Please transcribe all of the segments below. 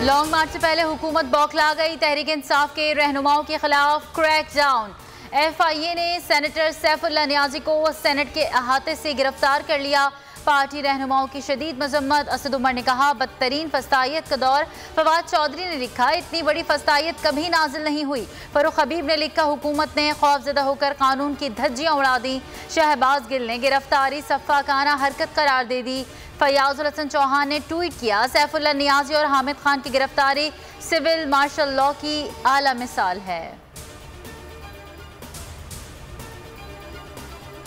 Long मार्च से पहले हुकूमत बौखला गई। तहरीक इंसाफ के रहनुमाओं के खिलाफ क्रैकडाउन। FIA ने सेनेटर सैफुल्लाह नियाजी को सेनेट के अहाते से गिरफ्तार कर लिया। पार्टी रहनुमाओं की शदीद मजम्मत। असद उमर ने कहा, बदतरीन फस्तायत का दौर। फवाद चौधरी ने लिखा, इतनी बड़ी फस्तायत कभी नाजिल नहीं हुई। फरूख हबीब ने लिखा, हुकूमत ने खौफजदा होकर कानून की धज्जियां उड़ा दी। शहबाज गिल ने गिरफ्तारी सफ़ाकाना हरकत करार दे दी। फयाजुल हसन चौहान ने ट्वीट किया, सैफुल्लाह नियाजी और हामिद खान की गिरफ्तारी सिविल मार्शल लॉ की आला मिसाल है।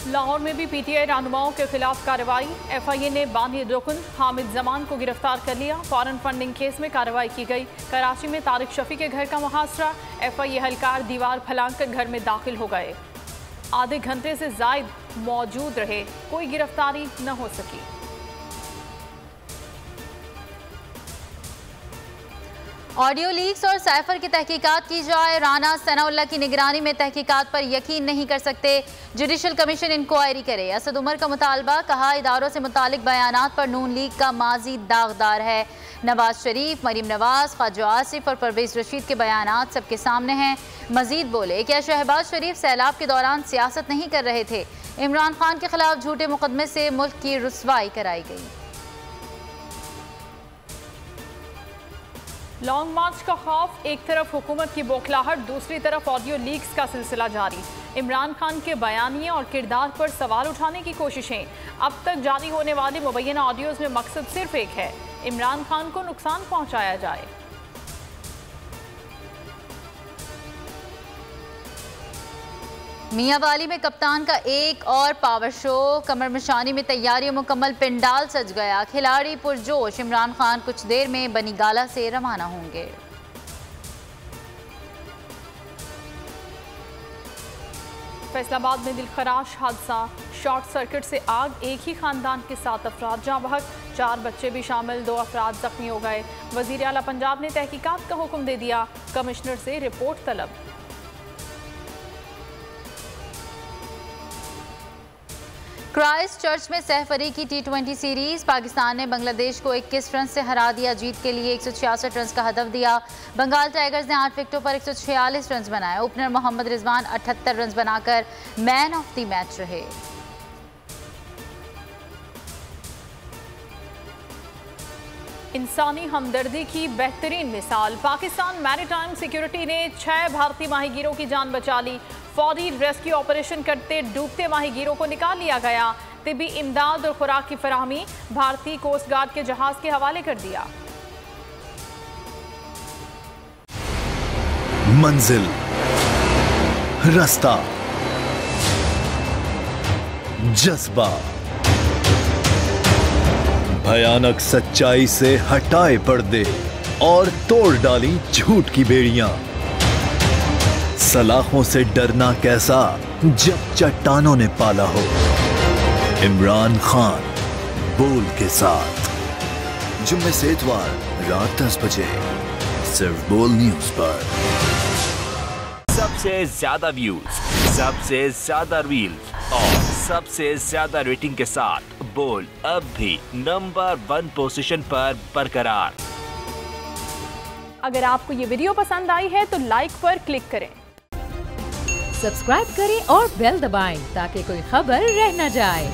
लाहौर में भी PTI रहनुमाओं के खिलाफ कार्रवाई। FIA ने बानी रुकन हामिद जमान को गिरफ्तार कर लिया। फॉरेन फंडिंग केस में कार्रवाई की गई। कराची में तारिक शफी के घर का मुहासरा। FIA एहलकार दीवार फैलाकर घर में दाखिल हो गए। आधे घंटे से जायद मौजूद रहे, कोई गिरफ्तारी न हो सकी। ऑडियो लीक्स और साइफर की तहकीकात की जाए। राना सनाउल्लाह की निगरानी में तहकीकात पर यकीन नहीं कर सकते, जुडिशल कमीशन इंक्वायरी करे। असद उमर का मुतालबा, कहा इदारों से मुतालिक बयानात पर नून लीग का माजी दागदार है। नवाज शरीफ, मरीम नवाज, ख्वाजा आसिफ और परवेज रशीद के बयानात सबके सामने हैं। मजीद बोले, क्या शहबाज शरीफ सैलाब के दौरान सियासत नहीं कर रहे थे? इमरान खान के खिलाफ झूठे मुकदमे से मुल्क की रुसवाई कराई गई। लॉन्ग मार्च का खौफ, एक तरफ हुकूमत की बौखलाहट, दूसरी तरफ ऑडियो लीक्स का सिलसिला जारी। इमरान खान के बयानिए और किरदार पर सवाल उठाने की कोशिशें। अब तक जारी होने वाली मुबैना ऑडियोज में मकसद सिर्फ एक है, इमरान खान को नुकसान पहुंचाया जाए। मियांवाली में कप्तान का एक और पावर शो। कमर मशानी में तैयारी मुकम्मल, पिंडाल सज गया। खिलाड़ी पुरजोश। इमरान खान कुछ देर में बनी गाला से रवाना होंगे। फैसलाबाद में दिलखराश हादसा, शॉर्ट सर्किट से आग। एक ही खानदान के 7 अफराद जाँ बहक, 4 बच्चे भी शामिल, 2 अफराद जख्मी हो गए। वजीर आला पंजाब ने तहकीकात का हुक्म दे दिया, कमिश्नर से रिपोर्ट तलब। क्राइस्ट चर्च में सहफरी की T20 सीरीज। पाकिस्तान ने बांग्लादेश को 21 रन से हरा दिया। जीत के लिए 166 रन का हदफ दिया। बंगाल टाइगर्स ने 8 विकेटों पर 146 रन बनाए। ओपनर मोहम्मद रिजवान 78 रन बनाकर मैन ऑफ द मैच रहे। इंसानी हमदर्दी की बेहतरीन मिसाल। पाकिस्तान मैरीटाइम सिक्योरिटी ने 6 भारतीय माहीगीरों की जान बचा ली। फौरी रेस्क्यू ऑपरेशन करते डूबते माहीगीरों को निकाल लिया गया। तिबी इमदाद और खुराक की फराहमी भारतीय कोस्ट गार्ड के जहाज के हवाले कर दिया। मंजिल, रास्ता, जज्बा, भयानक सच्चाई से हटाए पर्दे और तोड़ डाली झूठ की बेड़ियां। सलाखों से डरना कैसा जब चट्टानों ने पाला हो। इमरान खान बोल के साथ, जुम्मे से इतवार रात 10 बजे सिर्फ बोल न्यूज पर। सबसे ज्यादा व्यूज, सबसे ज्यादा रील्स और सबसे ज्यादा रेटिंग के साथ बोल अब भी नंबर 1 पोजीशन पर बरकरार। अगर आपको ये वीडियो पसंद आई है तो लाइक पर क्लिक करें, सब्सक्राइब करें और बेल दबाएं ताकि कोई खबर रह न जाए।